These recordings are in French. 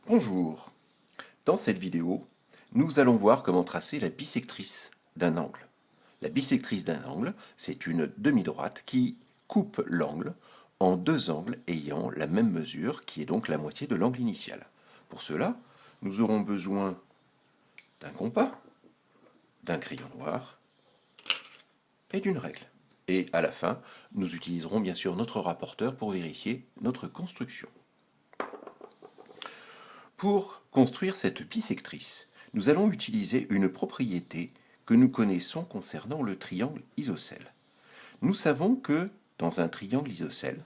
Bonjour. Dans cette vidéo, nous allons voir comment tracer la bissectrice d'un angle. La bissectrice d'un angle, c'est une demi-droite qui coupe l'angle en deux angles ayant la même mesure, qui est donc la moitié de l'angle initial. Pour cela, nous aurons besoin d'un compas, d'un crayon noir et d'une règle. Et à la fin, nous utiliserons bien sûr notre rapporteur pour vérifier notre construction. Pour construire cette bissectrice, nous allons utiliser une propriété que nous connaissons concernant le triangle isocèle. Nous savons que dans un triangle isocèle,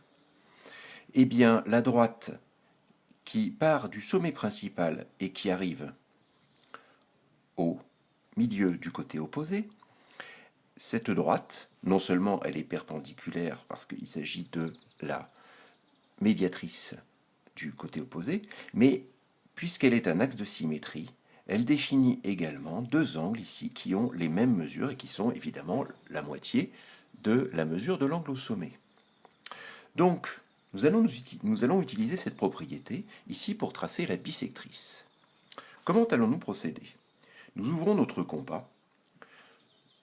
eh bien, la droite qui part du sommet principal et qui arrive au milieu du côté opposé, cette droite, non seulement elle est perpendiculaire parce qu'il s'agit de la médiatrice du côté opposé, mais puisqu'elle est un axe de symétrie, elle définit également deux angles ici qui ont les mêmes mesures et qui sont évidemment la moitié de la mesure de l'angle au sommet. Donc, nous allons utiliser cette propriété ici pour tracer la bissectrice. Comment allons-nous procéder? Nous ouvrons notre compas.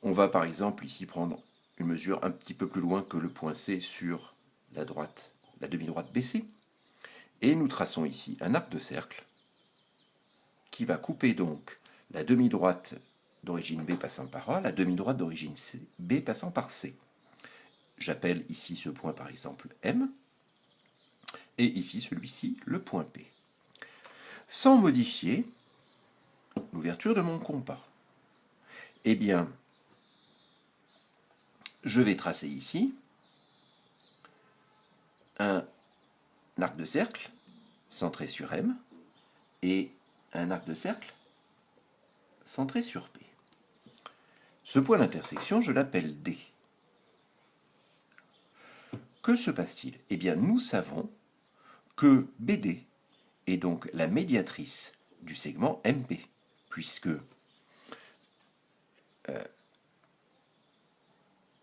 On va par exemple ici prendre une mesure un petit peu plus loin que le point C sur la droite, la demi-droite BC. Et nous traçons ici un arc de cercle qui va couper donc la demi-droite d'origine B passant par A, la demi-droite d'origine B passant par C. J'appelle ici ce point par exemple M, et ici celui-ci le point P. Sans modifier l'ouverture de mon compas, eh bien, je vais tracer ici un arc de cercle centré sur M et un arc de cercle centré sur P. Ce point d'intersection, je l'appelle D. Que se passe-t-il? Eh bien, nous savons que BD est donc la médiatrice du segment MP, puisque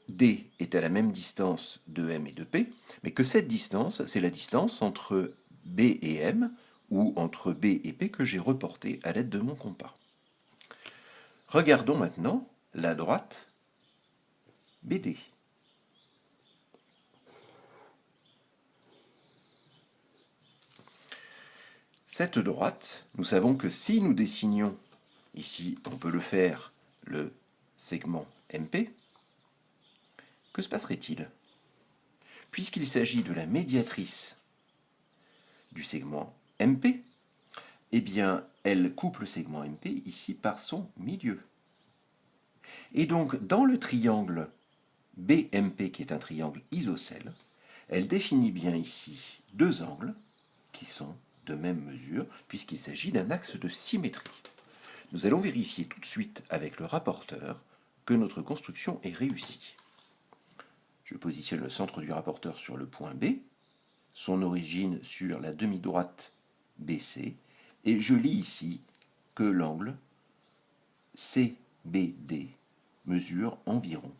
D est à la même distance de M et de P, mais que cette distance, c'est la distance entre B et M, ou entre B et P que j'ai reportée à l'aide de mon compas. Regardons maintenant la droite BD. Cette droite, nous savons que si nous dessinions, ici on peut le faire, le segment MP, que se passerait-il? Puisqu'il s'agit de la médiatrice du segment MP, eh bien, elle coupe le segment MP ici par son milieu. Et donc, dans le triangle BMP, qui est un triangle isocèle, elle définit bien ici deux angles qui sont de même mesure, puisqu'il s'agit d'un axe de symétrie. Nous allons vérifier tout de suite avec le rapporteur que notre construction est réussie. Je positionne le centre du rapporteur sur le point B, son origine sur la demi-droite BC, et je lis ici que l'angle CBD mesure environ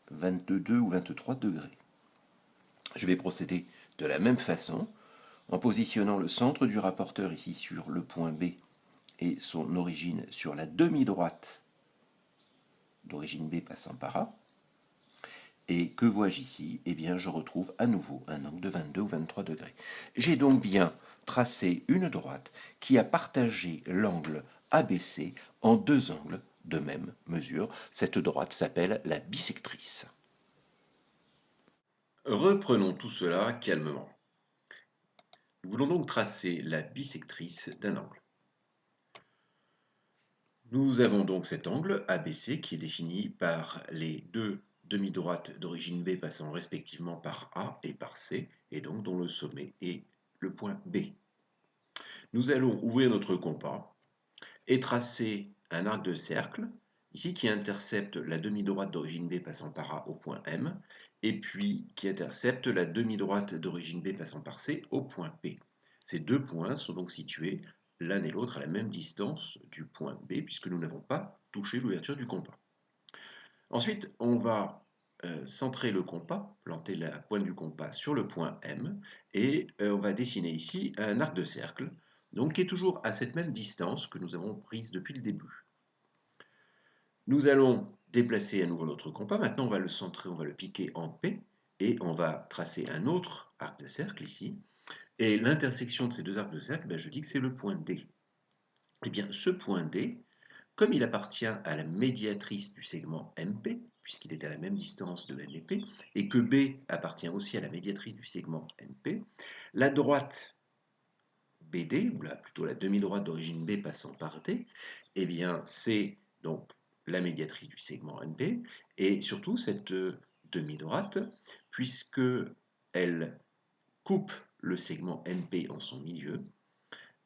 22 ou 23 degrés. Je vais procéder de la même façon en positionnant le centre du rapporteur ici sur le point B et son origine sur la demi-droite d'origine B passant par A. Et que vois-je ici? Eh bien, je retrouve à nouveau un angle de 22 ou 23 degrés. J'ai donc bien tracé une droite qui a partagé l'angle ABC en deux angles de même mesure. Cette droite s'appelle la bissectrice. Reprenons tout cela calmement. Nous voulons donc tracer la bissectrice d'un angle. Nous avons donc cet angle ABC qui est défini par les deux demi-droites d'origine B passant respectivement par A et par C, et donc dont le sommet est le point B. Nous allons ouvrir notre compas et tracer un arc de cercle, ici qui intercepte la demi-droite d'origine B passant par A au point M, et puis qui intercepte la demi-droite d'origine B passant par C au point P. Ces deux points sont donc situés l'un et l'autre à la même distance du point B, puisque nous n'avons pas touché l'ouverture du compas. Ensuite, on va centrer le compas, planter la pointe du compas sur le point M, et on va dessiner ici un arc de cercle donc qui est toujours à cette même distance que nous avons prise depuis le début. Nous allons déplacer à nouveau notre compas. Maintenant, on va le centrer, on va le piquer en P, et on va tracer un autre arc de cercle ici. Et l'intersection de ces deux arcs de cercle, je dis que c'est le point D. Eh bien, ce point D, comme il appartient à la médiatrice du segment MP, puisqu'il est à la même distance de N et P, et que B appartient aussi à la médiatrice du segment MP, la droite BD, ou plutôt la demi-droite d'origine B passant par D, eh bien, c'est donc la médiatrice du segment NP, et surtout cette demi-droite, puisque elle coupe le segment NP en son milieu,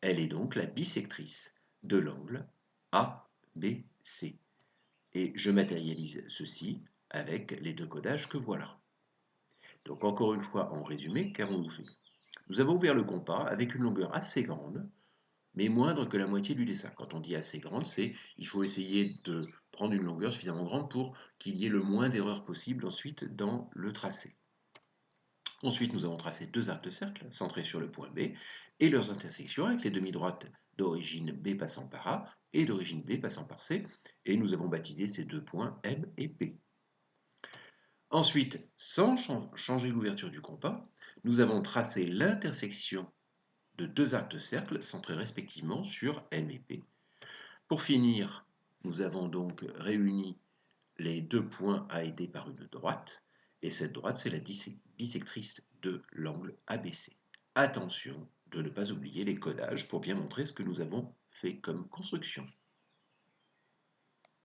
elle est donc la bisectrice de l'angle ABC. Et je matérialise ceci avec les deux codages que voilà. Donc encore une fois, en résumé, qu'avons-nous fait? Nous avons ouvert le compas avec une longueur assez grande, mais moindre que la moitié du dessin. Quand on dit assez grande, c'est il faut essayer de prendre une longueur suffisamment grande pour qu'il y ait le moins d'erreurs possible ensuite dans le tracé. Ensuite, nous avons tracé deux arcs de cercle centrés sur le point B et leurs intersections avec les demi-droites d'origine B passant par A et d'origine B passant par C, et nous avons baptisé ces deux points M et P. Ensuite, sans changer l'ouverture du compas, nous avons tracé l'intersection de deux arcs de cercle centrés respectivement sur M et P. Pour finir, nous avons donc réuni les deux points A et D par une droite, et cette droite, c'est la bisectrice de l'angle ABC. Attention de ne pas oublier les codages pour bien montrer ce que nous avons fait comme construction.